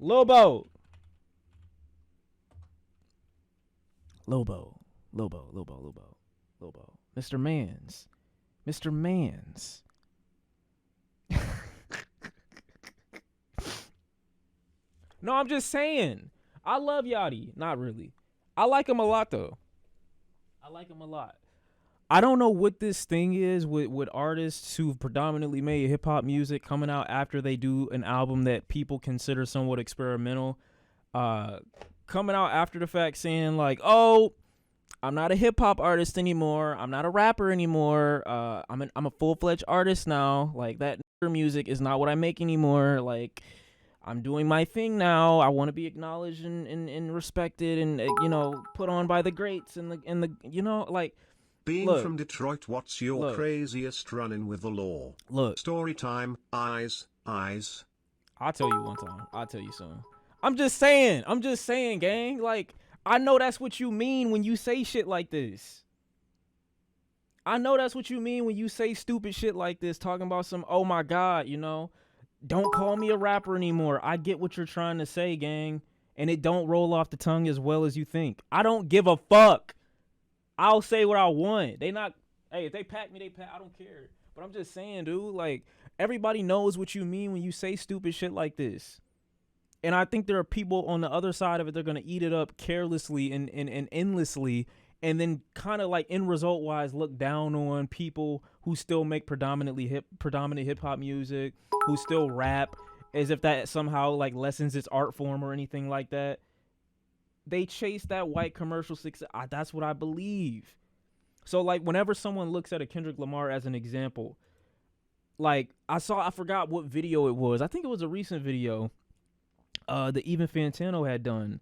Lobo. Lobo. Lobo. Lobo. Lobo. Lobo. Mr. Mans. Mr. Mans. No, I'm just saying. I love Yachty. Not really. I like him a lot, though. I like him a lot. I don't know what this thing is with artists who've predominantly made hip-hop music coming out after they do an album that people consider somewhat experimental. Coming out after the fact saying, like, oh, I'm not a hip-hop artist anymore. I'm not a rapper anymore. I'm a full-fledged artist now. Like, that music is not what I make anymore. Like, I'm doing my thing now. I want to be acknowledged and respected and, you know, put on by the greats and the you know, like. Being look, from Detroit, what's your craziest run-in with the law? Look. Story time, eyes. I'll tell you one time. I'll tell you soon. I'm just saying, gang. Like, I know that's what you mean when you say shit like this. I know that's what you mean when you say stupid shit like this, talking about some, oh my God, you know. Don't call me a rapper anymore. I get what you're trying to say, gang. And it don't roll off the tongue as well as you think. I don't give a fuck. I'll say what I want. Hey, if they pack me, they pack. I don't care. But I'm just saying, dude, like, everybody knows what you mean when you say stupid shit like this. And I think there are people on the other side of it, they're going to eat it up carelessly and endlessly, and then kind of like end result wise look down on people who still make predominant hip hop music, who still rap, as if that somehow like lessens its art form or anything like that. They chase that white commercial success. That's what I believe. So like whenever someone looks at a Kendrick Lamar as an example, like I forgot what video it was. I think it was a recent video that even Fantano had done.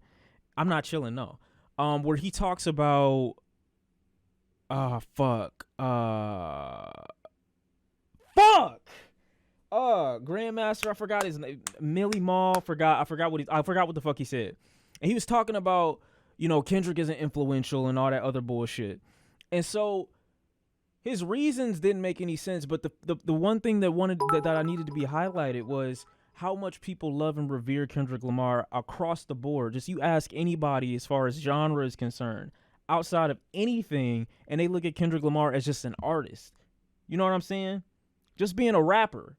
I'm not chilling, no. Where he talks about Grandmaster, I forgot his name. Millie Mall, I forgot what the fuck he said. And he was talking about, you know, Kendrick isn't influential and all that other bullshit. And so his reasons didn't make any sense, but the one thing that I needed to be highlighted was how much people love and revere Kendrick Lamar across the board. Just you ask anybody as far as genre is concerned, outside of anything, and they look at Kendrick Lamar as just an artist. You know what I'm saying? Just being a rapper.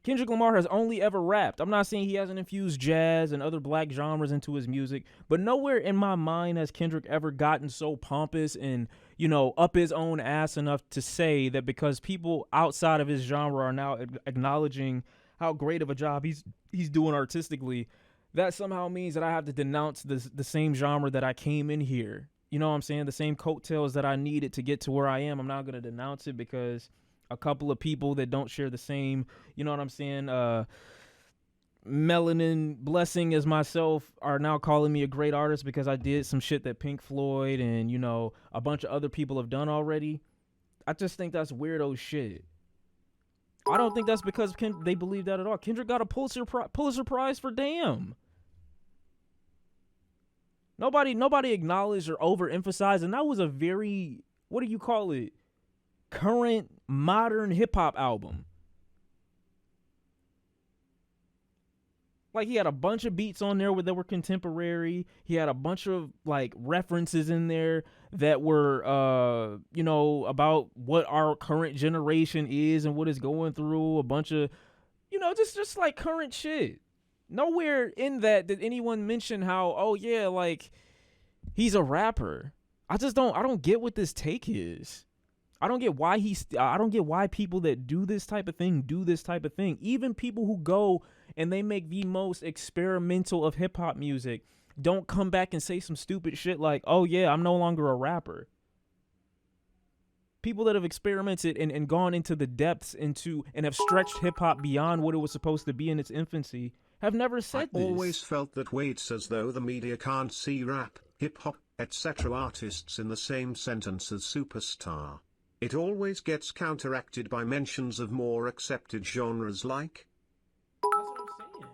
Kendrick Lamar has only ever rapped. I'm not saying he hasn't infused jazz and other black genres into his music, but nowhere in my mind has Kendrick ever gotten so pompous and, you know, up his own ass enough to say that because people outside of his genre are now acknowledging how great of a job he's doing artistically, that somehow means that I have to denounce the same genre that I came in here. You know what I'm saying? The same coattails that I needed to get to where I am. I'm not going to denounce it because a couple of people that don't share the same, you know what I'm saying, melanin blessing as myself are now calling me a great artist because I did some shit that Pink Floyd and, you know, a bunch of other people have done already. I just think that's weirdo shit. I don't think that's because they believe that at all. Kendrick got a Pulitzer Prize for Damn. Nobody acknowledged or overemphasized, and that was a very, what do you call it, current modern hip-hop album. Like, he had a bunch of beats on there that were contemporary. He had a bunch of like references in there that were you know, about what our current generation is and what it's going through. A bunch of, you know, just like current shit. Nowhere in that did anyone mention how, oh yeah, like he's a rapper. I don't get what this take is. I don't get why people that do this type of thing. Even people who go and they make the most experimental of hip hop music don't come back and say some stupid shit like, oh yeah, I'm no longer a rapper. People that have experimented and gone into the depths and have stretched hip hop beyond what it was supposed to be in its infancy have never said this. I always felt that way. It's as though the media can't see rap, hip hop, etc. artists in the same sentence as superstar. It always gets counteracted by mentions of more accepted genres like. That's what I'm saying.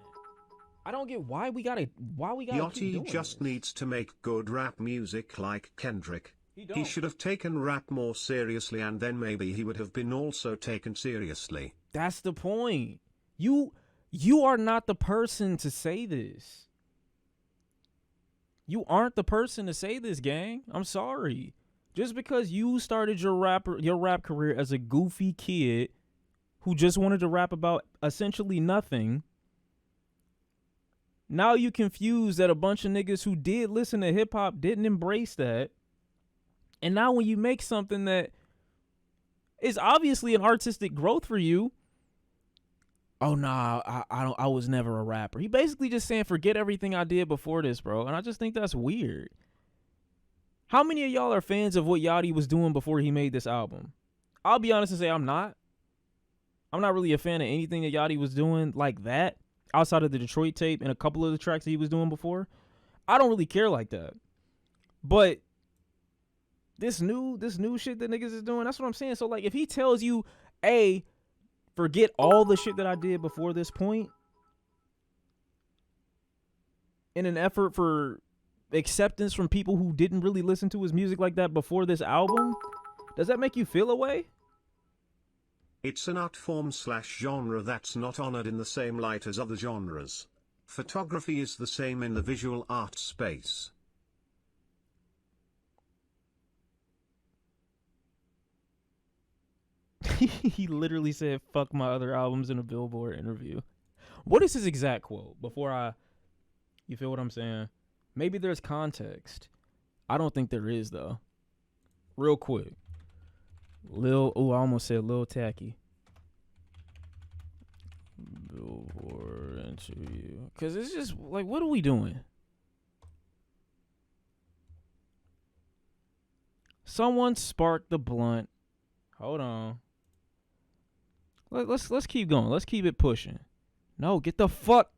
I don't get why we gotta Yachty keep doing just this. needs to make good rap music like Kendrick. He should have taken rap more seriously, and then maybe he would have been also taken seriously. That's the point. You You are not the person to say this. You aren't the person to say this, gang. I'm sorry. Just because you started your rap career as a goofy kid who just wanted to rap about essentially nothing, now you confused that a bunch of niggas who did listen to hip hop didn't embrace that. And now when you make something that is obviously an artistic growth for you, oh nah, I was never a rapper. He basically just saying forget everything I did before this, bro. And I just think that's weird. How many of y'all are fans of what Yachty was doing before he made this album? I'll be honest and say I'm not. I'm not really a fan of anything that Yachty was doing like that outside of the Detroit tape and a couple of the tracks that he was doing before. I don't really care like that. But this new shit that niggas is doing, that's what I'm saying. So like if he tells you, hey, forget all the shit that I did before this point in an effort for acceptance from people who didn't really listen to his music like that before this album, does that make you feel a way? It's an art form / genre that's not honored in the same light as other genres. Photography is the same in the visual art space. He literally said, fuck my other albums in a Billboard interview. What is his exact quote? You feel what I'm saying? Maybe there's context. I don't think there is, though. Real quick. I almost said Lil Tacky. Billboard interview. Because it's just, like, what are we doing? Someone sparked the blunt. Hold on. Let's keep going. Let's keep it pushing. No, get the fuck.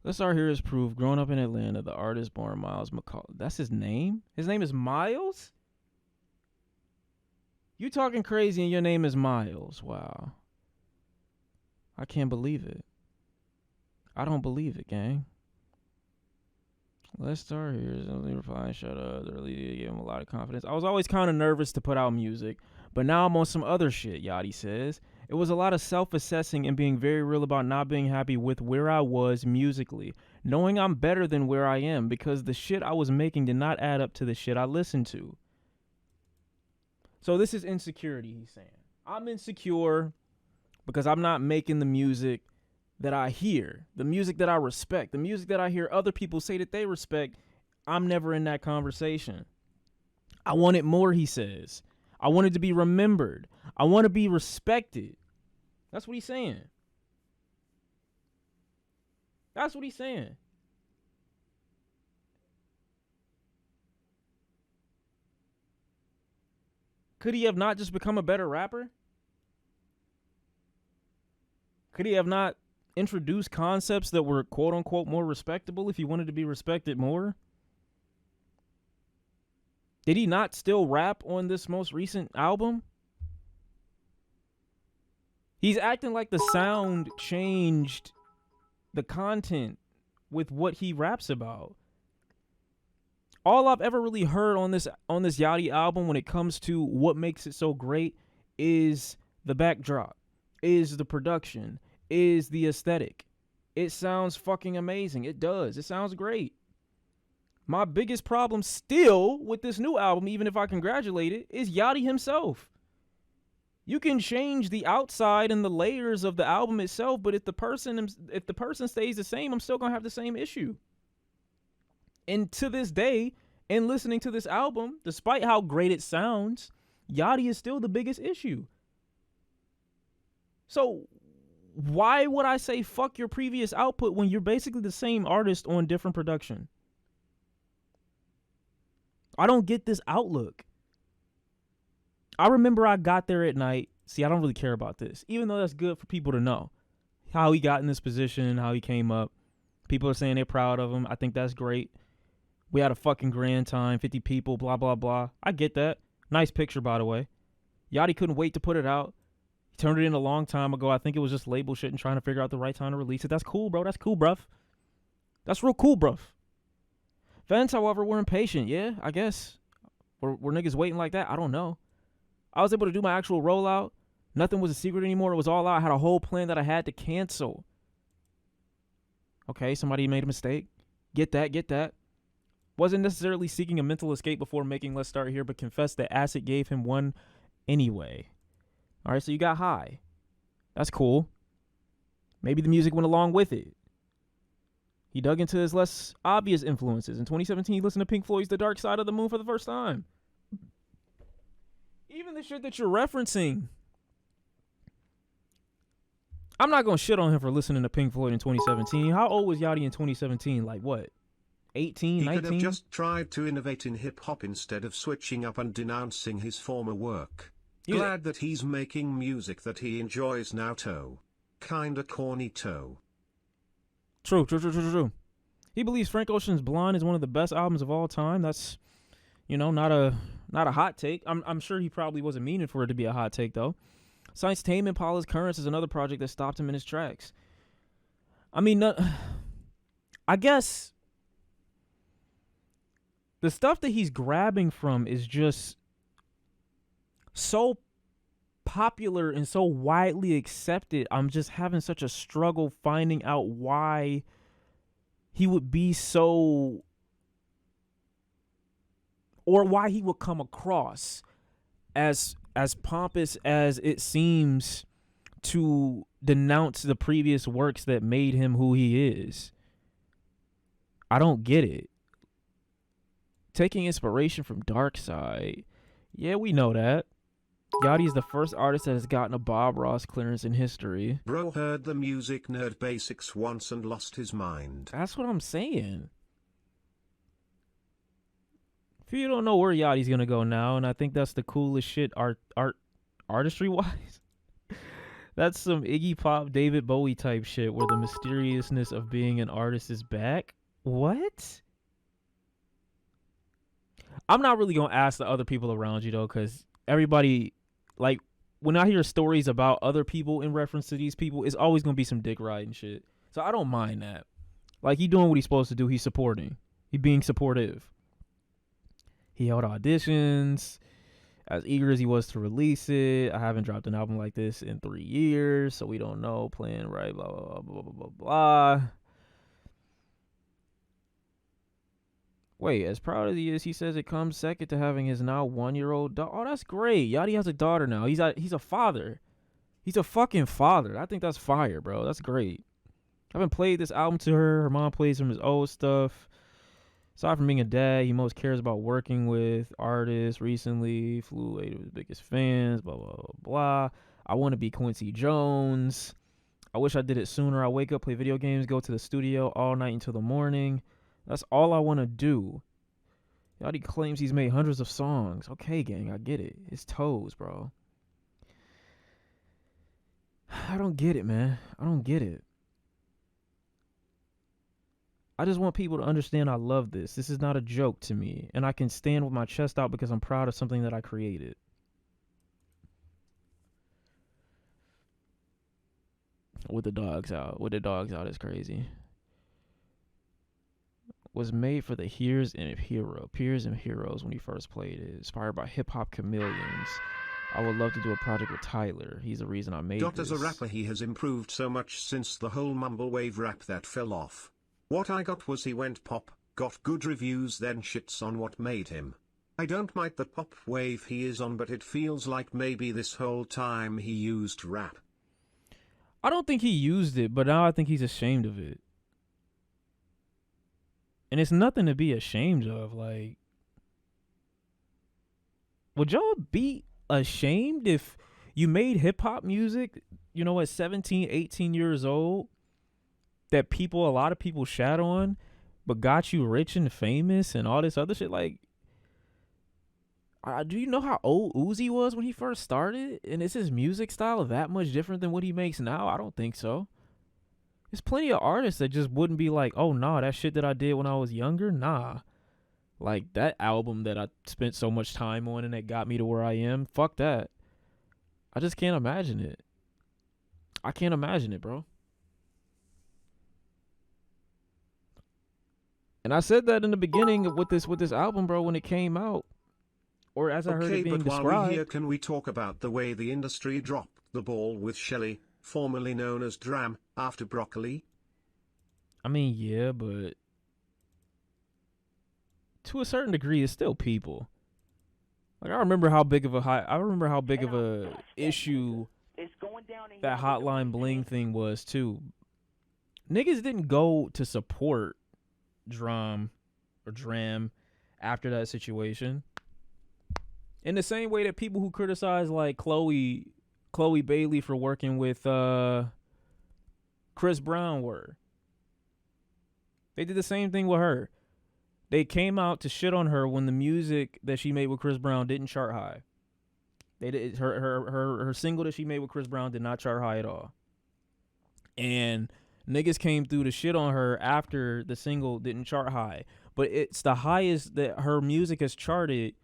Let's start here as proof. Growing up in Atlanta, the artist born Miles McCall. That's his name? His name is Miles? You talking crazy and your name is Miles. Wow. I can't believe it. I don't believe it, gang. Let's start here. Something replying, shut up. They really did give him a lot of confidence. I was always kind of nervous to put out music, but now I'm on some other shit, Yachty says. It was a lot of self-assessing and being very real about not being happy with where I was musically, knowing I'm better than where I am because the shit I was making did not add up to the shit I listened to. So this is insecurity, he's saying. I'm insecure because I'm not making the music that I hear, the music that I respect, the music that I hear other people say that they respect. I'm never in that conversation. I want it more, he says. I want it to be remembered. I want to be respected. That's what he's saying. That's what he's saying. Could he have not just become a better rapper? Could he have not introduced concepts that were quote unquote more respectable if he wanted to be respected more? Did he not still rap on this most recent album? He's acting like the sound changed the content with what he raps about. All I've ever really heard on this Yachty album when it comes to what makes it so great is the backdrop, is the production, is the aesthetic. It sounds fucking amazing. It does. It sounds great. My biggest problem still with this new album, even if I congratulate it, is Yachty himself. You can change the outside and the layers of the album itself, but if the person stays the same, I'm still gonna have the same issue. And to this day, in listening to this album, despite how great it sounds, Yachty is still the biggest issue. So why would I say fuck your previous output when you're basically the same artist on different production? I don't get this outlook. I remember I got there at night. See, I don't really care about this, even though that's good for people to know how he got in this position, how he came up. People are saying they're proud of him. I think that's great. We had a fucking grand time, 50 people, blah, blah, blah. I get that. Nice picture, by the way. Yachty couldn't wait to put it out. He turned it in a long time ago. I think it was just label shit and trying to figure out the right time to release it. That's cool, bro. That's cool, bruv. That's real cool, bruv. Fans, however, were impatient. Yeah, I guess. Were niggas waiting like that? I don't know. I was able to do my actual rollout. Nothing was a secret anymore. It was all out. I had a whole plan that I had to cancel. Okay, somebody made a mistake. Get that. Wasn't necessarily seeking a mental escape before making Let's Start Here, but confessed that acid gave him one anyway. All right, so you got high. That's cool. Maybe the music went along with it. He dug into his less obvious influences. In 2017, he listened to Pink Floyd's The Dark Side of the Moon for the first time. Even the shit that you're referencing. I'm not going to shit on him for listening to Pink Floyd in 2017. How old was Yachty in 2017? Like what? 18, 19? He could have just tried to innovate in hip-hop instead of switching up and denouncing his former work. Glad that he's making music that he enjoys now, toe. Kinda corny, toe. True. He believes Frank Ocean's Blonde is one of the best albums of all time. That's, not a hot take. I'm sure he probably wasn't meaning for it to be a hot take, though. Science Tame Impala's Currents is another project that stopped him in his tracks. I mean, I guess the stuff that he's grabbing from is just so popular and so widely accepted. I'm just having such a struggle finding out why he would be so, or why he would come across as pompous as it seems to denounce the previous works that made him who he is. I don't get it. Taking inspiration from Dark Side. Yeah, we know that. Yachty is the first artist that has gotten a Bob Ross clearance in history. Bro heard the music nerd basics once and lost his mind. That's what I'm saying. If you don't know where Yachty's gonna go now, and I think that's the coolest shit artistry wise. That's some Iggy Pop, David Bowie type shit where the mysteriousness of being an artist is back. What? I'm not really gonna ask the other people around you though, because everybody, like, when I hear stories about other people in reference to these people, it's always gonna be some dick riding shit. So I don't mind that. Like, he doing what he's supposed to do. He's supporting. He being supportive. He held auditions. As eager as he was to release it, I haven't dropped an album like this in 3 years, so we don't know. Playing right, blah, blah, blah, blah, blah, blah. Wait, as proud as he is, he says it comes second to having his now 1-year-old daughter. Oh, that's great. Yachty has a daughter now. He's a father. He's a fucking father. I think that's fire, bro. That's great. I haven't played this album to her. Her mom plays some of his old stuff. Aside from being a dad, he most cares about working with artists. Recently flew away to his biggest fans, blah, blah, blah, blah. I want to be Quincy Jones. I wish I did it sooner. I wake up, play video games, go to the studio all night until the morning. That's all I want to do. Yachty claims he's made hundreds of songs. Okay, gang, I get it. His toes, bro. I don't get it, man. I don't get it. I just want people to understand I love this. This is not a joke to me. And I can stand with my chest out because I'm proud of something that I created. With the dogs out. With the dogs out is crazy. Was made for the peers and heroes when he first played it. Inspired by hip-hop chameleons. I would love to do a project with Tyler. He's the reason I made this. As a rapper, he has improved so much since the whole mumble wave rap that fell off. What I got was he went pop, got good reviews, then shits on what made him. I don't mind the pop wave he is on, but it feels like maybe this whole time he used rap. I don't think he used it, but now I think he's ashamed of it. And it's nothing to be ashamed of. Like, would y'all be ashamed if you made hip-hop music, at 17, 18 years old, that a lot of people shat on, but got you rich and famous and all this other shit? Like, do you know how old Uzi was when he first started? And is his music style that much different than what he makes now? I don't think so. There's plenty of artists that just wouldn't be like, oh, nah, that shit that I did when I was younger, nah. Like, that album that I spent so much time on and that got me to where I am, fuck that. I just can't imagine it. I can't imagine it, bro. And I said that in the beginning with this album, bro, when it came out. Or as I heard it being described. While we're here, can we talk about the way the industry dropped the ball with Shelly, formerly known as Dram, after Broccoli? I mean, yeah, but to a certain degree, it's still people. Like I remember how big of a issue that Hotline Bling thing was too. Niggas didn't go to support Dram after that situation. In the same way that people who criticize like Chloe Bailey for working with Chris Brown were. They did the same thing with her. They came out to shit on her when the music that she made with Chris Brown didn't chart high. They did her single that she made with Chris Brown did not chart high at all. And niggas came through to shit on her after the single didn't chart high. But it's the highest that her music has charted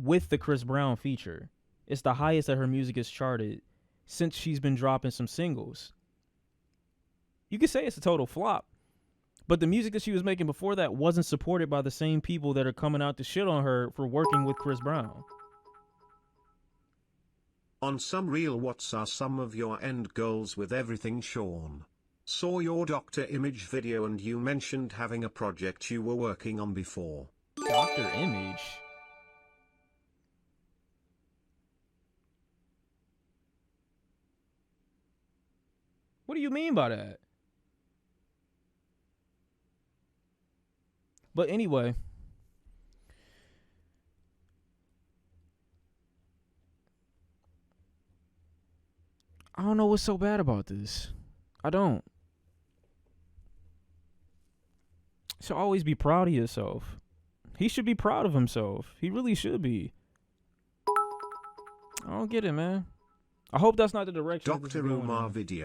with the Chris Brown feature. It's the highest that her music has charted since she's been dropping some singles. You could say it's a total flop. But the music that she was making before that wasn't supported by the same people that are coming out to shit on her for working with Chris Brown. On Some Real, what are some of your end goals with everything, Sean? Saw your Dr. Image video and you mentioned having a project you were working on before. Dr. Image? What do you mean by that? But anyway, I don't know what's so bad about this. I don't. You should always be proud of yourself. He should be proud of himself. He really should be. I don't get it, man. I hope that's not the direction. Dr. Umar video.